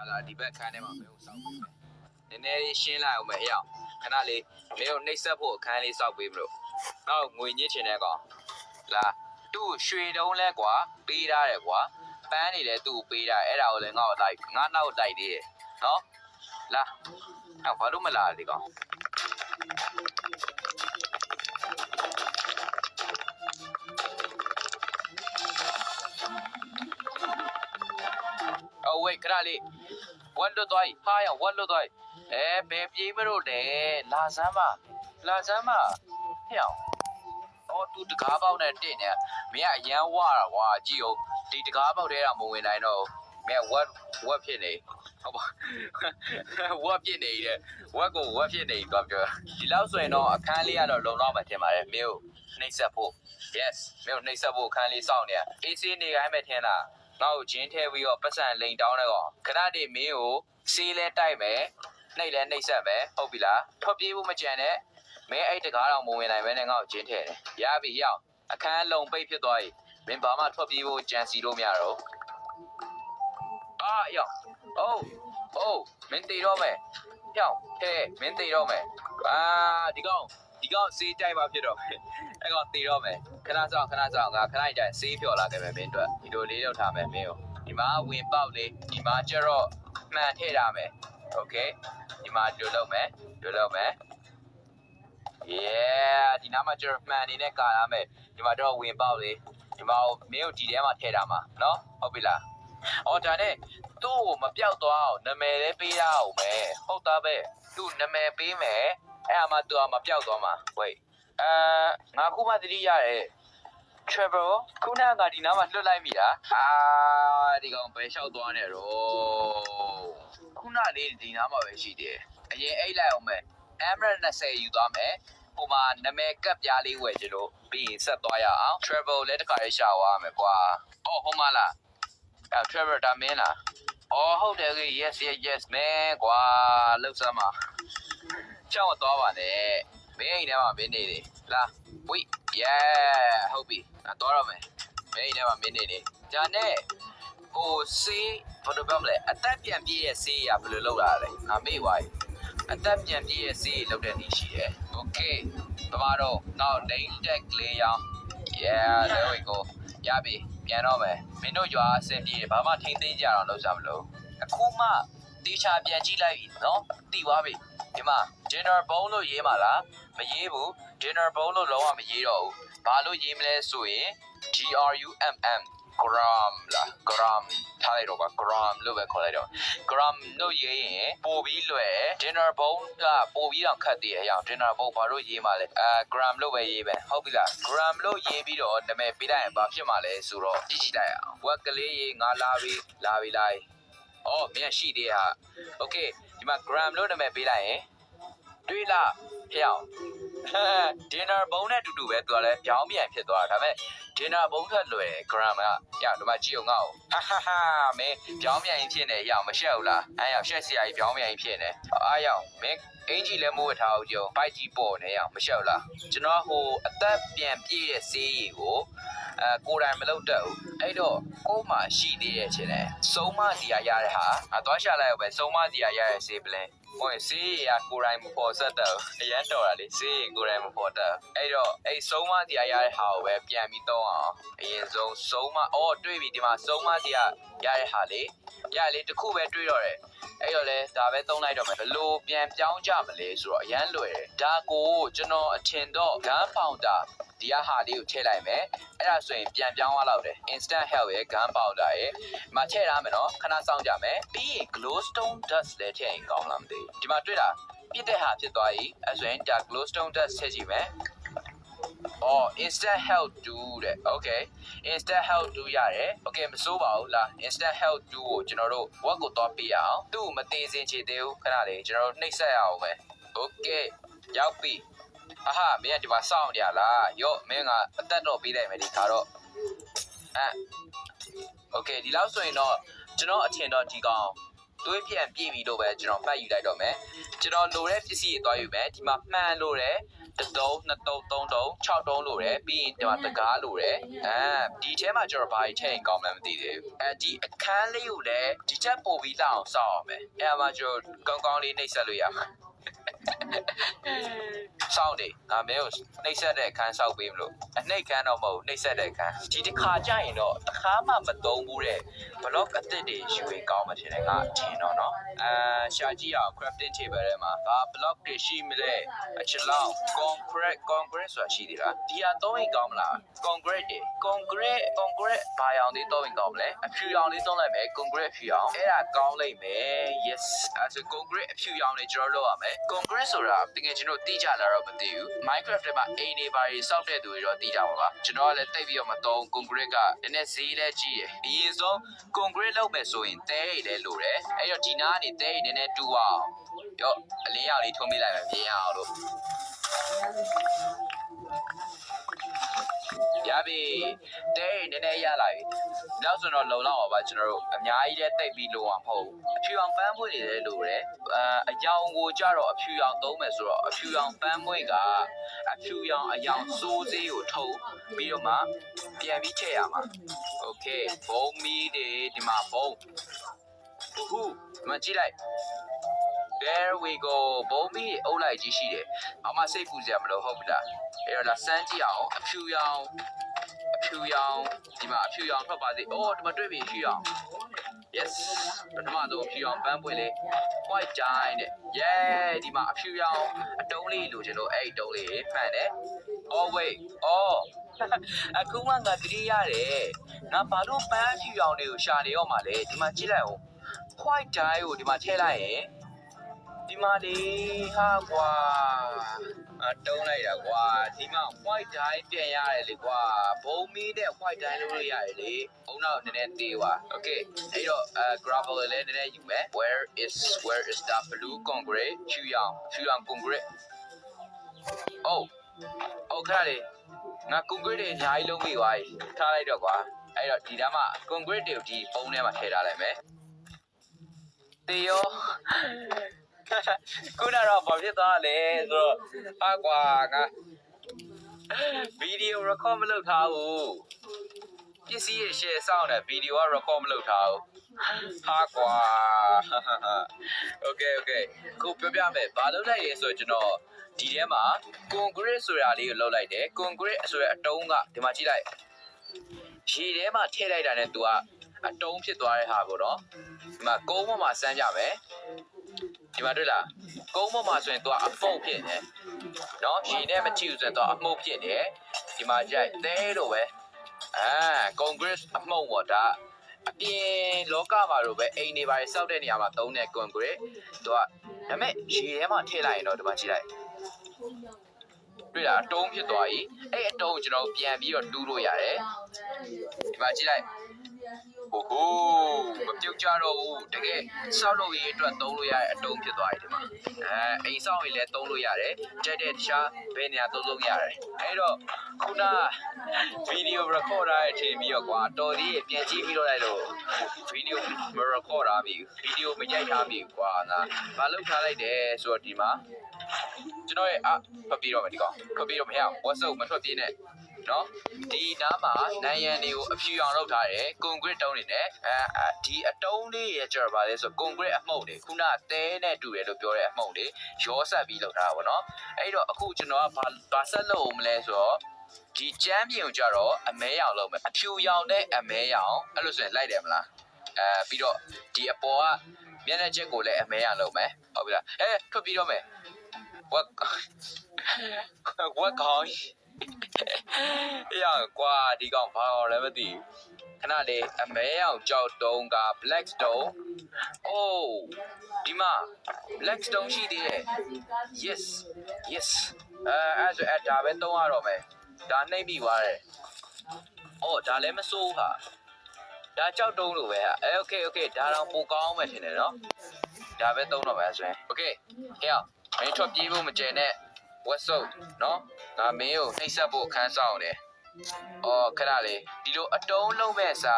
လာဒီဘက်ခန်းထဲမှာမင်းကိုစောက်ပေးမယ်နည်းနည်းလေးရှင်းလိုက်အောင်မယ်ဟဲ့ခဏလေးမင်းကိုနှိပ်စက်ဖို့အခန်းလေးစောက်ပေးမလို့နောက်ငွေညစ်ချင်တဲ့ကောင်လာသူ့ရွှေတုံးလဲကွာပေးထားတယ်ကွာပန်းနေလဲသူ့ပေးထားအဲ့ဒါကိုလည်းငါ့ကိုလိုက်ငါနောက်တိုက်သေးတယ်နော်လာအဲ့ဘာလို့မလာဒီကောင်Oh wait ခဏလေးဝတ်လွတ်သွားပြီဟာရဝတ်လွတ်သွားပြီဘယ်ပြေးမလို့လဲလာစမ်းပါဟဲ့အော်သူတကားပေါက်နဲ့တင့်နေမင်းကအရန်ဝါတာကွာကြည့်ဦးဒီတကားပေါက်ထဲကမဝင်နိုင်တော့မင်းဝတ်ဖြစ်နေဟုတ်ပါဝတ်ဖြစ်နေတဲ့ဝတ်ကိုဝတ်ဖြစ်နေတော့ပြောဒီလောက်ဆိုရင်တော့အခန်းလေးကတော့လုံလောက်မှထင်ပါတယ်မင်းကိုနှိပ်စက်ဖို့ yes မင်းကိုနှိပ်စက်ဖို့အခန်းလေးစောင့်နေအေးဆေးနေခိုင်းမယ်ထင်လားငါ့ကိုဂျင်းထဲပြီးတော့ပတ်စံလိန်တောင်းတဲ့ကောင်ခဏတည်းမင်းကိုစီးလဲတိုက်မယ်နှိပ်လဲနှိပ်ဆက်မယ်ဟုတ်ပြီလားထွက်ပြေးဖို့မကြံနဲ့မင်းအဲ့တကားတော့မဝင်နိုင်ပဲနဲ့ငါ့ကိုဂျင်းထဲတယ်ရပြီရောက်အခန်းလုံပိတ်ဖြစ်သွားပြီမင်းဘာမှထွက်ပြေးဖို့ကြံစီလို့မရတော့ရောက်မင်းတေတော့မယ်ရောက်ဟဲ့မင်းတေတော့မယ်ဒီကောင်စေးတိုက်ပါဖြစ်တော့အဲ့ကောင်တေတော့မယ်ခဏဆောင်ငါခဏကြစေးဖြော်လာခဲ့မယ်မင်းတို့ဒီလိုလေးလောက်ထားမယ်မင်းကိုဒီမှာဝင်ပေါက်လေးဒီမှာကျတော့မှန်ထည့်ထားမယ်โอเคဒီမှာတို့လုပ်မယ်yeah ဒီနားမှာကျတော့မှန်နေနဲ့ကာရမယ်ဒီမှာတော့ဝင်ပေါက်လေးဒီမှာမင်းကိုဒီထဲမှာထည့်ထားမှာနော်ဟုတ်ပြီလားအော်ဒါနဲ့သူ့ကိုမပြောက်သွားအောင်နာမည်လေးပေးရအောင်မယ်ဟုတ်သားပဲသူ့နာမည်ပေးမယ်အဲ့မှာသူမပြောက်သွားမှာဝေးငါခုမှသတိရတယ် travel ခုနကဒီနားမှာလွတ်လိုက်ပြီလားဒီကောင်ပဲလျှောက်သွားနေတော့ခုနလေးဒီနားမှာပဲရှိတယ်အရင်အိတ်လိုက်အောင်မယ်Emerald 20ယူသွားမယ်ဟိုမှာနာမည်ကပ်ပြားလေးဝယ်ကြလို့ပြီးရင်ဆက်သွားရအောင် travel လည်းတခါလေးရှာသွားမယ်ကွာအော်ဟုတ်မလားtravel ဒါမင်းလားအော်ဟုတ်တယ်ကြီး yes မင်းကွာလောက်စမ်းပါကြောက်သွားပါနဲ့မင်းအိမ်ထဲမှာမင်းနေတယ်လာဝိ yeah ဟုတ်ပြီတော့ရမယ်မင်းအိမ်ထဲမှာမင်းနေတယ်ဒါနဲ့ဟိုစေးဘာလို့ပြောမလဲအသက်ပြန်ပြေးရဲ့စေးရဘယ်လိုလုပ်လာလဲငါမေ့သွားပြီအသက်ပြန်ပြေးရဲ့စေးလုပ်တဲ့နေရှိတယ်โอเคဘာမှတော့နောက် name tag လေးရောင်း yeah there we go ရပြီပြန်တော့မယ်မင်းတို့ရွာအဆင်ပြေဘာမှထိမ့်သိမ်းကြအောင်လုပ်ကြမလို့အခုမှတေချာပြန်ကြည့်လိုက်ပြီနော်တီသွားပြီဒီမှာ dinner bowl လို့ရေးမှာလားမရေးဘူး dinner bowl လို့လုံးဝမရေးတော့ဘူးဘာလို့ရေးမလဲဆိုရင် GRUMM gram လား gram ထားလိုက်တော့ပါ gram လို့ပဲခေါ်လိုက်တော့ gram လို့ရေးရင်ပို့ပြီးလွယ် dinner bowl ကပို့ပြီးတော့ခတ်သေးရအောင် dinner bowl ဘာလို့ရေးမှာလဲgram လို့ပဲရေးပဲဟုတ်ပြီလား gram လို့ရေးပြီးတော့နာမည်ပေးလိုက်ရင်ဘာဖြစ်မှာလဲဆိုတော့ကြည့်လိုက်အောင်ဝက်ကလေးရေးငါလာပြီအော်မင်းရှိသေးဟာโอเคဒီမှာ gram လို့နာမည်ပေးလိုက်ရင်တွေးလားဖျောင်းdinner bowl နဲ့တူတူပဲသူကလည်းပြောင်းပြန်ဖြစ်သွားတာဒါပေမဲ့ dinner bowl ထက်လွယ် gram ကဒီမှာကြည့်အောင်ငါ့ကိုမင်းပြောင်းပြန်ရင်ဖြစ်နေရအောင်မရှက်ဘူးလားအဲ့ရှက်စရာကြီးပြောင်းပြန်ရင်ဖြစ်နေအားရအောင်မင်းအင်ကြီးလည်းမိုးဝထားအောင်ကြုံပိုက်ကြီးပေါ်နေရအောင်မရှက်ဘူးလားကျွန်တော်ဟိုအသက်ပြန်ပြည့်တဲ့ဆေးရည်ကိုကိုယ်တိုင်မလုပ်တတ်ဘူးအဲ့တော့ကိုယ်မှရှိသေးရဲ့ချင်းလေစုံမစီရရတဲ့ဟာသွားရှာလိုက်အောင်ပဲစုံမစီရရတဲ့ဆေးပလင်ဟိုဆေးရကိုယ်တိုင်မပေါ်ဆက်တော့အရန်တော်တာလေဆေးကိုယ်တိုင်မပေါ်တော့အဲ့တော့အဲ့စုံမစီရရတဲ့ဟာကိုပဲပြန်ပြီးသုံးအောင်အရင်ဆုံးစုံမတွေ့ပြီဒီမှာစုံမစီရရတဲ့ဟာလေရလေတစ်ခုပဲတွေးတော့တယ်အဲ့တော့လေဒါပဲသုံးလိုက်တော့မယ်ဘလို့ပြန်ပြောင်းကြမလဲဆိုတော့အရန်လွယ်တယ်ဒါကိုကျွန်တော်အထင်တော့ gun powder ဒီဟာလေးကိုထည့်လိုက်မယ်အဲ့ဒါဆိုရင်ပြန်ပြောင်းသွားတော့တယ် instant help ရဲ့ gun powder ရဲ့မှာထည့်ထားမယ်နော်ခဏစောင့်ကြမယ်ပြီးရင် glowstone dust လည်းထည့်ရင်ကောင်းလားမသိဒီမှာတွေ့လားပြစ်တဲ့ဟာဖြစ်သွားပြီအဲ့ဆိုရင်ဒါ glowstone dust ထည့်ကြည့်မယ်instant help do တဲ့ okay instant help do ရတယ် okay မစိုးပါဘူးလား instant help do ကိုကျွန်တော်တို့ work ကိုတော့ပြရအောင်သူ့မသေးစင်ချေသေးဘူးခဏလေးကျွန်တော်တို့နှိပ်ဆက်ရအောင်ပဲ okay ရောက်ပြီမင်းကဒီမှာစောင့်ကြလားရော့မင်းကအသက်တော့ပေးလိုက်မယ်ဒီခါတော့okay ဒီလောက်ဆိုရင်တော့ကျွန်တော်အထင်တော့ဒီကောင်သွေးပြန်ပြည့်ပြီလို့ပဲကျွန်တော်မှတ်ယူလိုက်တော့မယ်ကျွန်တော်လိုတဲ့ပစ္စည်းတွေသွားယူမယ်ဒီမှာမှန်လို့တယ် တုံးနှစ်တုံးသုံးတုံး6တုံးလို့ရတယ်ပြီးရင်ဒီမှာတကားလို့ရတယ်ဒီထဲမှာကျွန်တော်ဘာကြီးထည့်ရင်ကောင်းမှန်းမသိသေးဘူးဒီအခန်းလေးကိုလည်းဒီချက်ပို့ပြီးလောက်အောင်စောင့်အောင်မယ်အဲ့မှာကျွန်တော်ကောင်းကောင်းလေးနှိပ်စက်လို့ရမှာစောင့်နေငါမင်းကိုနှိပ်စက်တဲ့အခန်းစောက်ပေးမလို့အနှိပ်ခန်းတော့မဟုတ်နှိပ်စက်တဲ့အခန်းဒီတစ်ခါကြာရင်တော့တစ်ခါမှမသုံးဘူးတဲ့ block အသစ်တွေယူရင်ကောင်းမှထင်တယ်ငါထင်တော့နော်ရှာကြည့်အောင် crafting table ထဲမှာဘာ block တွေရှိမလဲအချက်လောက် concrete ဆိုတာရှိသေးလားဒီဟာသုံးရင်ကောင်းမလား concrete တွေ concrete ဘာအောင်လေးသုံးရင်ကောင်းမလဲအဖြူအောင်လေးသုံးလိုက်မယ် concrete အဖြူအောင်အဲ့ဒါကောင်းလိမ့်မယ် yes အဲဆို concrete အဖြူအောင်လေးကျွန်တော်လုပ်ရမယ် concrete ဆိုတာတကယ်ကျွန်တော်သိကြလာတော့မသိဘူး Minecraft ထဲမှာအိမ်တွေဘာတွေစောက်တဲ့သူတွေတော့သိကြမှာပါကျွန်တော်ကလည်းတိတ်ပြီးတော့မသုံး concrete ကနည်းနည်းဈေးလည်းကြီးတယ်အရင်ဆုံး concrete လုပ်မယ်ဆိုရင်တဲတွေလည်းလိုတယ်အဲ့တော့ဒီနားကနေတဲတွေနည်းနည်းတူအောင်ရောအလင်းရောင်လေးထုံးပေးလိုက်မယ်မြင်ရအောင်လို့ရပြီတဲနည်းနည်းရလာပြီနောက်ဆိုတော့လုံလောက်ပါပါကျွန်တော်တို့အများကြီးလည်းတိတ်ပြီးလုံအောင်မဟုတ်အဖြူအောင်ပန်းပွင့်နေတယ်လို့ရတယ်အယောင်ကိုကြတော့အဖြူအောင်သုံးမယ်ဆိုတော့အဖြူအောင်ပန်းပွင့်ကအဖြူအောင်အယောင်စိုးစေးကိုထုတ်ပြီးတော့မှပြန်ပြီးထည့်ရမှာโอเคဘုံမီးတွေဒီမှာဘုံဟုတ်ဒီမှာကြည့်လိုက် There we go ဘုံမီးအုပ်လိုက်ကြီးရှိတယ်အမစိတ်ပူစရာမလိုဟုတ်ပြီလားအဲ့တော့လာစမ်းကြည့်အောင်အဖြူရောင်ဒီမှာအဖြူရောင်ထွက်ပါစေအော်ဒီမှာတွေ့ပြီဖြူရောင် yes ပထမဆုံးအဖြူရောင်ပန်းပွင့်လေး white dye တဲ့ yeah ဒီမှာအဖြူရောင်အတုံးလေးလိုချင်လို့အဲ့ဒီတုံးလေးမှန်တယ် oh wait oh အခုမှငါသတိရတယ်ငါဘာလို့ပန်းဖြူရောင်တွေကိုရှာနေရောမှာလဲဒီမှာကြည့်လိုက်အောင် white dye ကိုဒီမှာထည့်လိုက်ရင်ဒီမှာလေဟာကွာတုံးလိုက်တာကွာဒီမှာ white dye ပြန်ရတယ်လေကွာဘုံမီးနဲ့ white dye လုပ်လို့ရတယ်လေဘုံတော့နည်းနည်းသေးပါ okay အဲ့တော့gravel လည်းနည်းနည်းယူမယ် where is the blue concrete ဖြူရောင် concrete oh ခါလေငါ concrete တွေအများကြီးလုံးမိသွားပြီထားလိုက်တော့ကွာအဲ့တော့ဒီတမ်းမှာ concrete တွေကိုဒီပုံထဲမှာထည့်ထားလိုက်မယ်တေရောခုနတော့ဘာဖြစ်သွားလဲဆိုတော့ဟာကွာငါဗီဒီယို record မလုပ်ထားဘူးပစ္စည်းရဲ့ share စောင့်တဲ့ဗီဒီယိုက record မလုပ်ထားဘူးဟာကွာ okay ခုပြောပြမယ်ဘာလုပ်လိုက်လဲဆိုတော့ကျွန်တော်ဒီထဲမှာ concrete ဆိုတာလေးကိုလုပ်လိုက်တယ် concrete ဆိုတဲ့အတုံးကဒီမှာကြည့်လိုက်ရေထဲမှာထည့်လိုက်တာနဲ့သူကအတုံးဖြစ်သွားတဲ့ဟာကိုတော့ဒီမှာကုန်းပေါ်မှာစမ်းကြမယ်ဒီမှာတွေ့လားကုန်းပေါ်မှာဆိုရင်သူကအမှုန့်ဖြစ်နေနော်ရေနဲ့မကြည့်ဘူးဆိုရင်သူအမှုန့်ဖြစ်နေဒီမှာကြိုက်သဲလို့ပဲconcrete အမှုန့်ပေါ့ဒါအပြင်လောကမှာတော့ပဲအိမ်တွေပါစောက်တဲ့နေရာမှာသုံးတဲ့ concrete သူကဒါပေမဲ့ရေထဲမှာထည့်လိုက်ရင်တော့ဒီမှာကြည့်လိုက်တွေ့လားအတုံးဖြစ်သွားပြီအဲ့အတုံးကိုကျွန်တော်ပြန်ပြီးတော့တူးလို့ရတယ်ဒီမှာကြည့်လိုက်ဟိုမပြုတ်ကြတော့ဘူးတကယ်စောက်လို့ရေးအတွက်သုံးလို့ရတဲ့အတုံးဖြစ်သွားပြီဒီမှာအိမ်စောက်ရေးလည်းသုံးလို့ရတယ်ကြက်တဲ့တခြားဘယ်နေရာသုံးလို့ရတယ်အဲ့တော့ခုနဗီဒီယို record ရတဲ့အချိန်ပြီးတော့ကွာတော်သေးပြန်ကြည့်ပြီးတော့လိုက်လို့ဗီဒီယိုမ record ရပြီဗီဒီယိုမရိုက်ထားပြီကွာငါမလုပ်ထားလိုက်တယ်ဆိုတော့ဒီမှာကျွန်တော်ရဲ့ထွက်ပြေးတော့မယ်ဒီကောင်ထွက်ပြေးတော့မရအောင် WhatsApp မထွက်ပြေးနဲ့နော်ဒီနားမှာနိုင်ရန်တွေကိုအဖြူအောင်လုပ်ထားတယ် concrete တုံးနေနဲ့ဒီအတုံးလေးရဲ့ကြော်ပါလဲဆို concrete အမှုန့်တွေခုနသဲနဲ့တူတယ်လို့ပြောတဲ့အမှုန့်တွေရောဆက်ပြီးလုပ်ထားတာပေါ့နော်အဲ့တော့အခုကျွန်တော်ကဘာဆက်လုပ်အောင်မလဲဆိုတော့ဒီကျမ်းပြင်ကိုကြတော့အမဲရောင်လုပ်မယ်အဖြူရောင်နဲ့အမဲရောင်အဲ့လိုဆိုရင်လိုက်တယ်မလားပြီးတော့ဒီအပေါ်ကမျက်နှာချက်ကိုလည်းအမဲရောင်လုပ်မယ်ဟုတ်ပြီလားထွက်ပြီးတော့မယ်ဝက်ကောင်းရကွာဒီကောင်ဘာအောင်လည်းမသိခဏလေးအမဲအောင်ကြောက်တုံးက black stone ဒီမှာ black stone ရှိသေးတယ် yes အဲ့ဆိုဒါပဲသုံးရတော့မယ်ဒါနှိမ့်ပြီးသွားတယ်ဒါလည်းမစိုးဟာဒါကြောက်တုံးလို့ပဲဟာokay ဒါတော့ပိုကောင်းမှထင်တယ်နော်ဒါပဲသုံးတော့မယ်ဆိုရင် okay ဟဲ့မင်းထွက်ပြေးဖို့မကြံနဲ့ what's up နော်ငါမင်းကိုနှိပ်စက်ဖို့ခန်းဆောင်တယ်ခဏလေးဒီလိုအတုံးလုံးမဲ့စာ